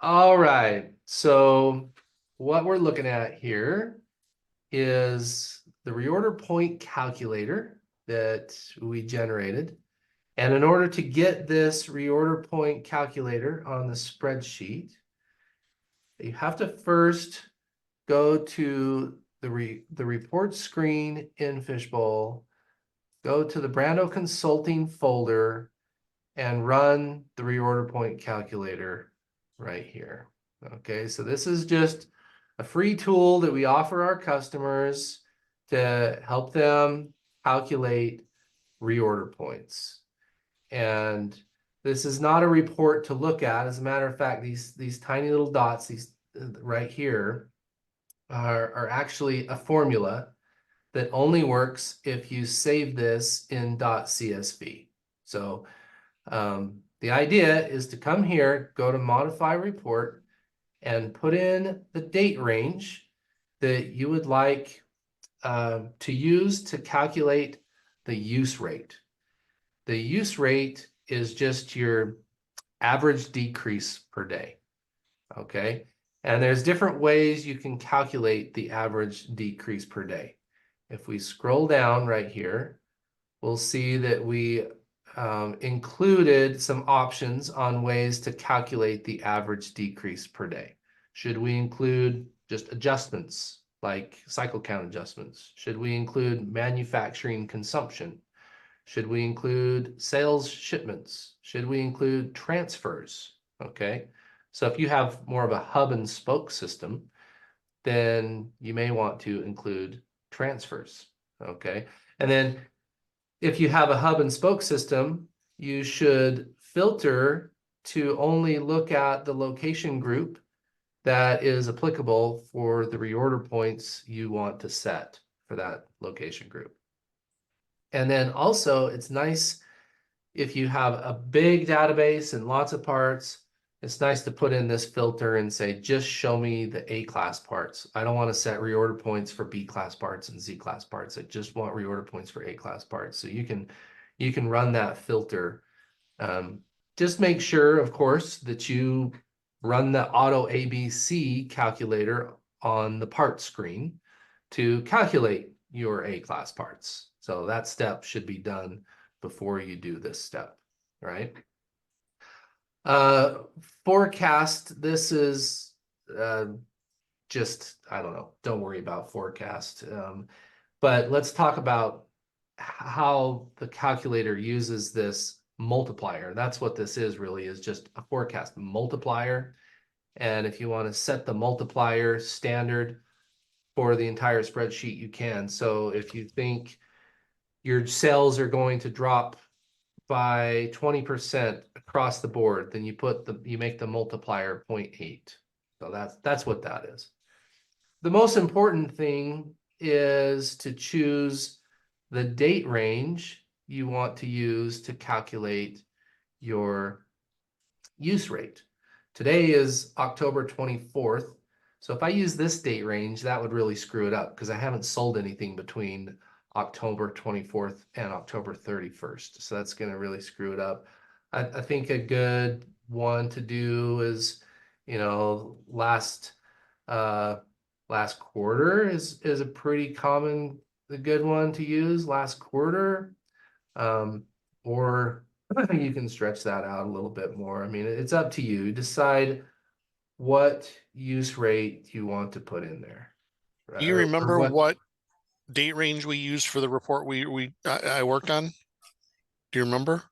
All right, so what we're looking at here is the reorder point calculator that we generated. And in order to get this reorder point calculator on the spreadsheet, you have to first go to the report screen in Fishbowl, go to the Brando Consulting folder, and run the reorder point calculator right here. Okay, so this is just a free tool that we offer our customers to help them calculate reorder points. And this is not a report to look at. As a matter of fact, these tiny little dots, these right here, are actually a formula that only works if you save this in .csv. So the idea is to come here, go to modify report, and put in the date range that you would like to use to calculate the use rate. The use rate is just your average decrease per day, okay? And there's different ways you can calculate the average decrease per day. If we scroll down right here, we'll see that we included some options on ways to calculate the average decrease per day. Should we include just adjustments like cycle count adjustments? Should we include manufacturing consumption? Should we include sales shipments? Should we include transfers? Okay, so if you have more of a hub and spoke system, then you may want to include transfers. Okay, and then if you have a hub and spoke system, you should filter to only look at the location group that is applicable for the reorder points you want to set for that location group. And then also, it's nice if you have a big database and lots of parts, it's nice to put in this filter and say, just show me the A-class parts. I don't want to set reorder points for B-class parts and Z-class parts. I just want reorder points for A-class parts. So you can run that filter. Just make sure, of course, that you run the auto ABC calculator on the part screen to calculate your A-class parts. So that step should be done before you do this step, right? Forecast, this is just, I don't know, don't worry about forecast. But let's talk about how the calculator uses this multiplier. That's what this is really, is just a forecast multiplier. And if you want to set the multiplier standard for the entire spreadsheet, you can. So if you think your sales are going to drop by 20% across the board, then you make the multiplier 0.8. So that's what that is. The most important thing is to choose the date range you want to use to calculate your use rate. Today is October 24th. So if I use this date range, that would really screw it up because I haven't sold anything between October 24th and October 31st. So that's going to really screw it up. I think a good one to do is, last quarter is a pretty common, a good one to use, last quarter. Or you can stretch that out a little bit more. I mean, it's up to you. Decide what use rate you want to put in there. Do you remember what date range we used for the report I worked on? Do you remember?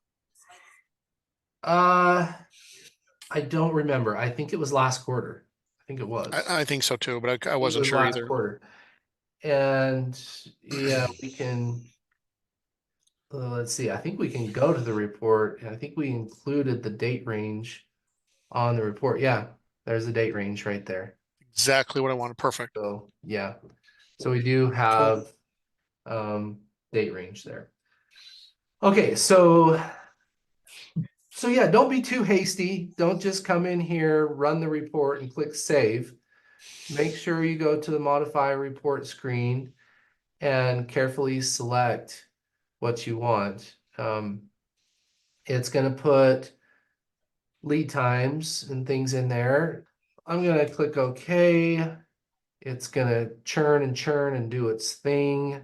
I don't remember. I think it was last quarter. I think it was. I think so too, but I It wasn't was sure last either. quarter. And yeah, we can, let's see, I think we can go to the report. I think we included the date range on the report. Yeah, there's the date range right there. Exactly what I wanted. Perfect. So yeah, so we do have date range there. Okay, so yeah, don't be too hasty. Don't just come in here, run the report and click save. Make sure you go to the modify report screen and carefully select what you want. It's going to put lead times and things in there. I'm gonna click OK. It's gonna churn and do its thing.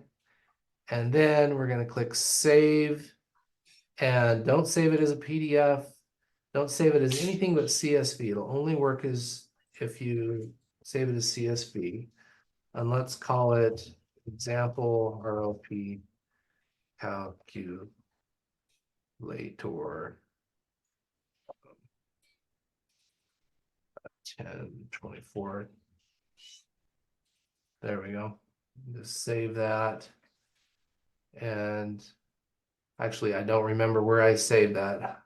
And then we're gonna click save. And don't save it as a PDF. Don't save it as anything but CSV. It'll only work as if you save it as CSV. And let's call it example RLP calculator 1024. There we go. Just save that. And actually, I don't remember where I saved that.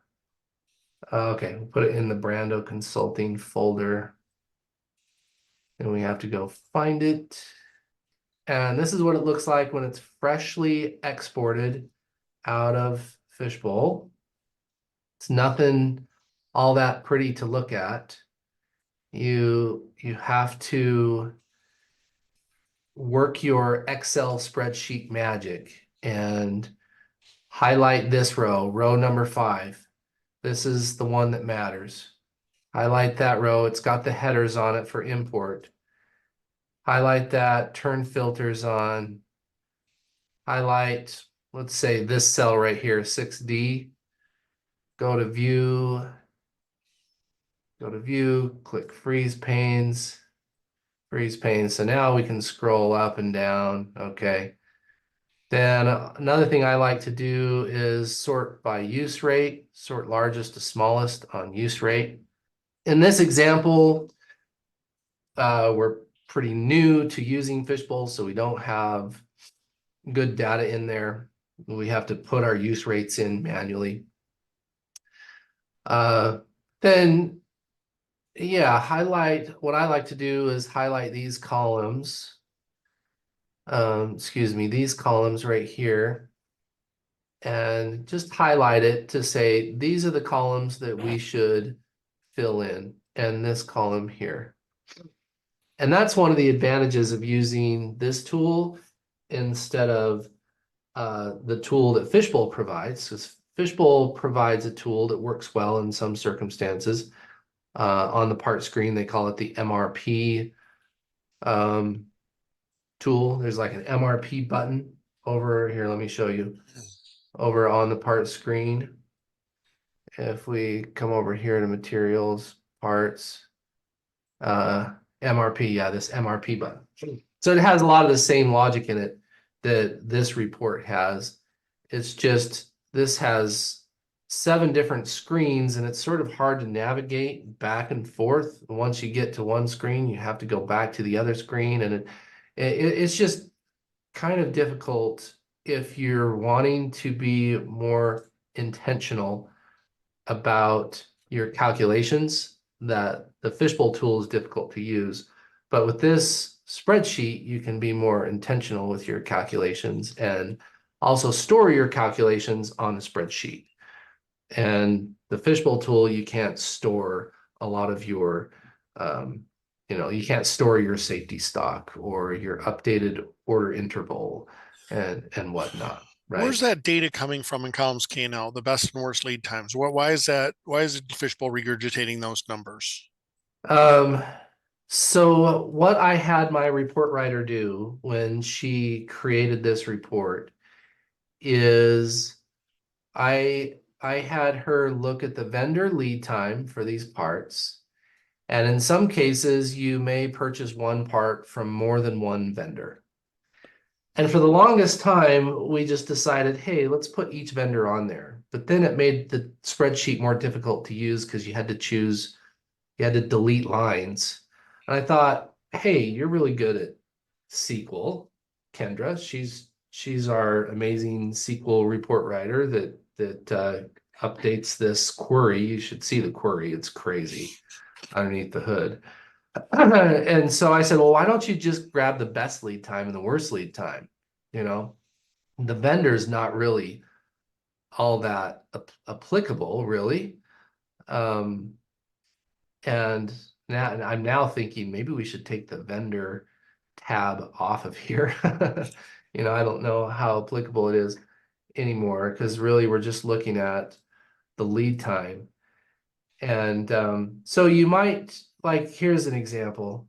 Okay, we'll put it in the Brando Consulting folder. And we have to go find it. And this is what it looks like when it's freshly exported out of Fishbowl. It's nothing all that pretty to look at. You have to work your Excel spreadsheet magic and highlight this row number 5. This is the one that matters. Highlight that row. It's got the headers on it for import. Highlight that, turn filters on. Highlight, let's say this cell right here, 6D. Go to view, click freeze panes. So now we can scroll up and down. Okay. Then another thing I like to do is sort by use rate, sort largest to smallest on use rate. In this example, we're pretty new to using Fishbowl, so we don't have good data in there. We have to put our use rates in manually. Then, yeah, what I like to do is highlight these columns. These columns right here. And just highlight it to say, these are the columns that we should fill in, and this column here. And that's one of the advantages of using this tool instead of the tool that Fishbowl provides, because Fishbowl provides a tool that works well in some circumstances. On the part screen, they call it the MRP tool. There's like an MRP button over here. Let me show you. Over on the part screen. If we come over here to materials, parts, MRP, yeah, this MRP button. So it has a lot of the same logic in it that this report has. It's just, this has 7 different screens and it's sort of hard to navigate back and forth. Once you get to one screen, you have to go back to the other screen, and it's just kind of difficult if you're wanting to be more intentional about your calculations. That the Fishbowl tool is difficult to use, but with this spreadsheet, you can be more intentional with your calculations and also store your calculations on the spreadsheet. And the Fishbowl tool, you can't store a lot of your, you can't store your safety stock or your updated order interval and whatnot. Right? Where's that data coming from in columns K and L, the best and worst lead times? Why is that? Why is Fishbowl regurgitating those numbers? So what I had my report writer do when she created this report is I had her look at the vendor lead time for these parts. And in some cases, you may purchase one part from more than one vendor. And for the longest time, we just decided, hey, let's put each vendor on there. But then it made the spreadsheet more difficult to use because you had to delete lines. And I thought, hey, you're really good at SQL, Kendra. She's our amazing SQL report writer that updates this query. You should see the query. It's crazy underneath the hood. And so I said, well, why don't you just grab the best lead time and the worst lead time? The vendor's not really all that applicable, really. And I'm now thinking maybe we should take the vendor tab off of here. I don't know how applicable it is anymore, because really we're just looking at the lead time. And so you might, like, here's an example.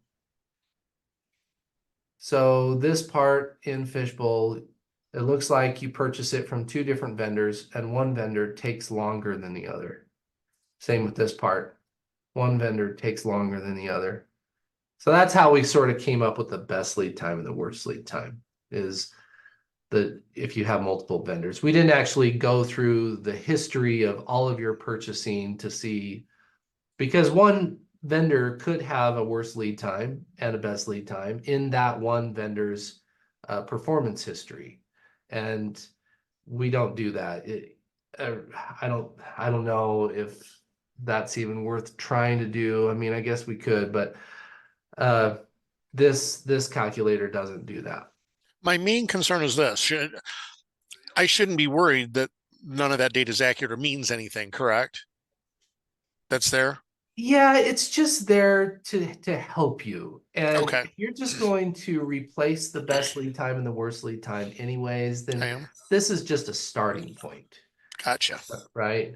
So this part in Fishbowl, it looks like you purchase it from two different vendors, and one vendor takes longer than the other. Same with this part. One vendor takes longer than the other. So that's how we sort of came up with the best lead time and the worst lead time, is if you have multiple vendors. We didn't actually go through the history of all of your purchasing to see, because one vendor could have a worse lead time and a best lead time in that one vendor's performance history. And we don't do that. Uh, I don't know if that's even worth trying to do. I mean, I guess we could, but uh, this calculator doesn't do that. My main concern is this. I shouldn't be worried that none of that data is accurate or means anything, correct? That's there? Yeah, it's just there to help you. And Okay, if you're just going to replace the best lead time and the worst lead time anyways, I then am. this is just a starting point, Gotcha. right?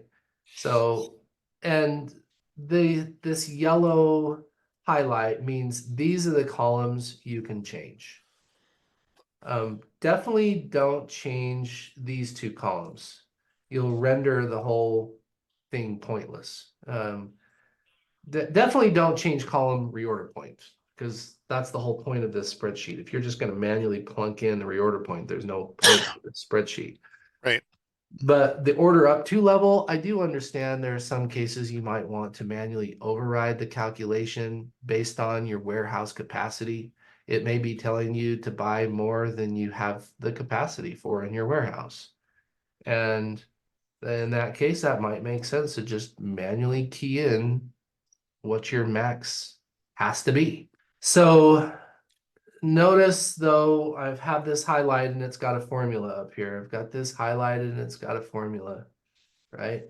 So, and this yellow highlight means these are the columns you can change. Definitely don't change these two columns. You'll render the whole thing pointless. Definitely don't change column reorder point, because that's the whole point of this spreadsheet. If you're just going to manually plunk in the reorder point, there's no point to the spreadsheet. Right. But the order up to level, I do understand there are some cases you might want to manually override the calculation based on your warehouse capacity. It may be telling you to buy more than you have the capacity for in your warehouse. And in that case, that might make sense to just manually key in what your max has to be. So notice though, I've had this highlighted and it's got a formula up here. I've got this highlighted and it's got a formula, right?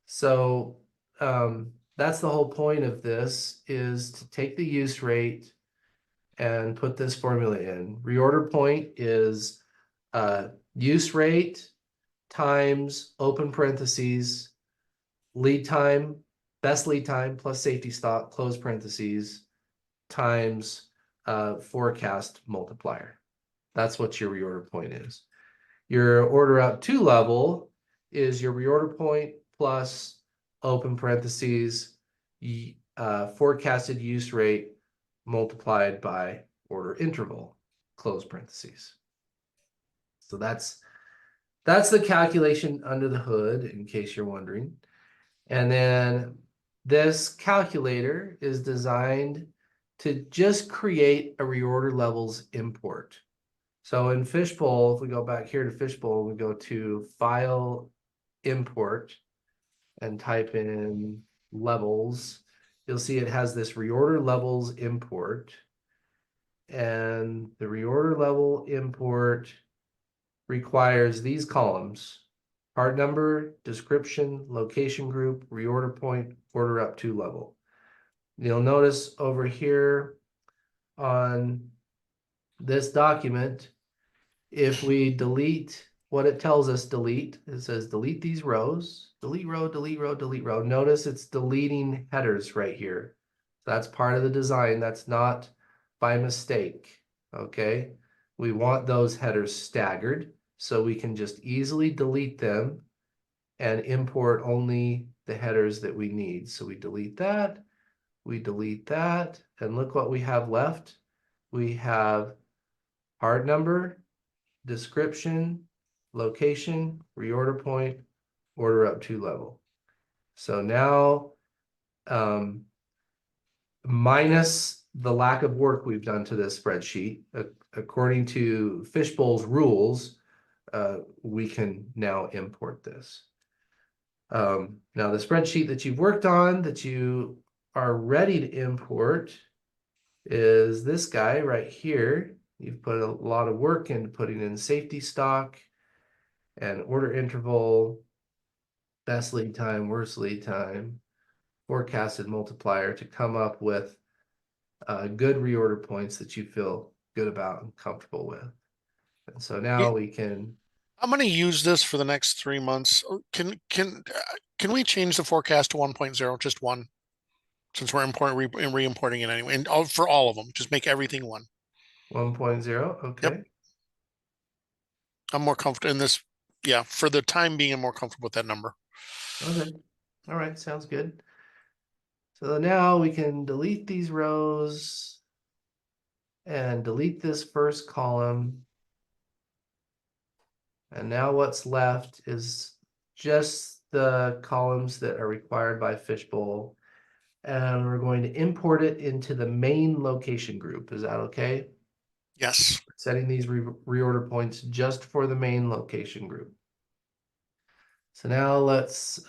So that's the whole point of this, is to take the use rate and put this formula in. Reorder point is use rate times open parentheses lead time, best lead time plus safety stock, close parentheses, times forecast multiplier. That's what your reorder point is. Your order up to level is your reorder point plus open parentheses, forecasted use rate multiplied by order interval, close parentheses. So that's the calculation under the hood, in case you're wondering. And then this calculator is designed to just create a reorder levels import. So in Fishbowl, if we go back here to Fishbowl, we go to File, Import, and type in levels, you'll see it has this reorder levels import. And the reorder level import requires these columns: part number, description, location group, reorder point, order up to level. You'll notice over here on this document, if we delete what it tells us delete, it says delete these rows, delete row, delete row, delete row. Notice it's deleting headers right here. That's part of the design. That's not by mistake, okay? We want those headers staggered so we can just easily delete them and import only the headers that we need. So we delete that, and look what we have left. We have part number, description, location, reorder point, order up to level. So now, minus the lack of work we've done to this spreadsheet, according to Fishbowl's rules, we can now import this. Now the spreadsheet that you've worked on, that you are ready to import, is this guy right here. You've put a lot of work into putting in safety stock and order interval, best lead time, worst lead time, forecasted multiplier, to come up with good reorder points that you feel good about and comfortable with. And so now we can I'm going to use this for the next 3 months. Can we change the forecast to 1.0, just one, since we're re-importing it anyway, and for all of them, just make everything one. 1.0, okay. Yep. I'm more comfortable in this. Yeah, for the time being, I'm more comfortable with that number. Okay. All right, sounds good. So now we can delete these rows and delete this first column. And now what's left is just the columns that are required by Fishbowl. And we're going to import it into the main location group. Is that okay? Yes. Setting these reorder points just for the main location group. So now let's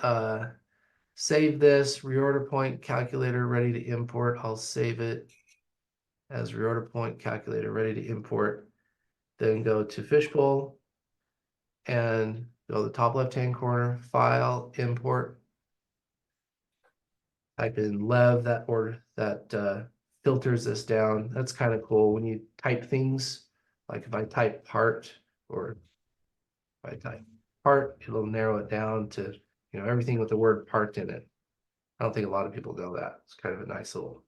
save this reorder point calculator ready to import. I'll save it as reorder point calculator ready to import. Then go to Fishbowl and go to the top left-hand corner, File, Import. Type in Lev, that filters this down. That's kind of cool when you type things. Like if I type part, or if I type part, it'll narrow it down to everything with the word part in it. I don't think a lot of people know that. It's kind of a nice little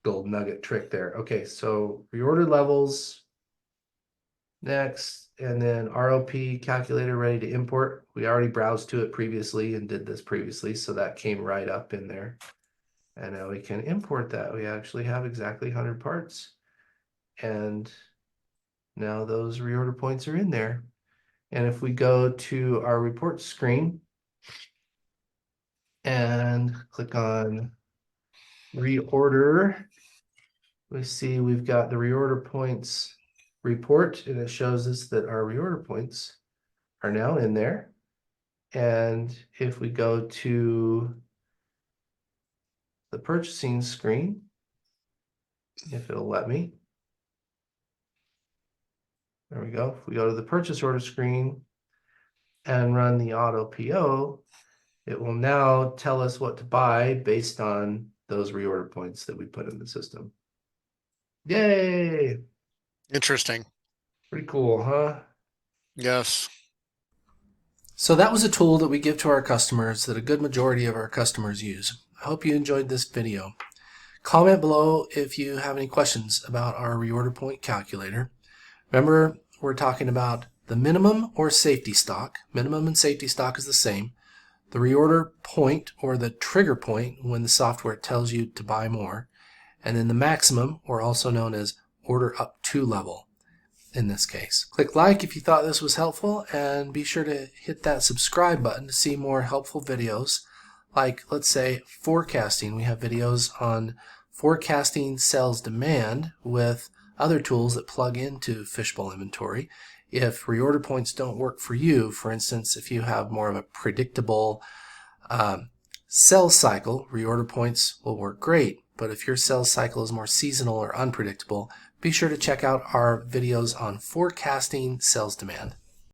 gold nugget trick there. Okay, so reorder levels next, and then ROP calculator ready to import. We already browsed to it previously and did this previously, so that came right up in there. And now we can import that. We actually have exactly 100 parts. And now those reorder points are in there. And if we go to our report screen and click on reorder, we see we've got the reorder points report, and it shows us that our reorder points are now in there. And if we go to the purchasing screen, if it'll let me, there we go. If we go to the purchase order screen and run the auto PO, it will now tell us what to buy based on those reorder points that we put in the system. Yay! Interesting. Pretty cool, huh? Yes. So that was a tool that we give to our customers that a good majority of our customers use. I hope you enjoyed this video. Comment below if you have any questions about our reorder point calculator. Remember, we're talking about the minimum or safety stock. Minimum and safety stock is the same. The reorder point or the trigger point when the software tells you to buy more. And then the maximum, or also known as order up to level in this case. Click like if you thought this was helpful, and be sure to hit that subscribe button to see more helpful videos like, let's say, forecasting. We have videos on forecasting sales demand with other tools that plug into Fishbowl inventory. If reorder points don't work for you, for instance, if you have more of a predictable sales cycle, reorder points will work great. But if your sales cycle is more seasonal or unpredictable, be sure to check out our videos on forecasting sales demand.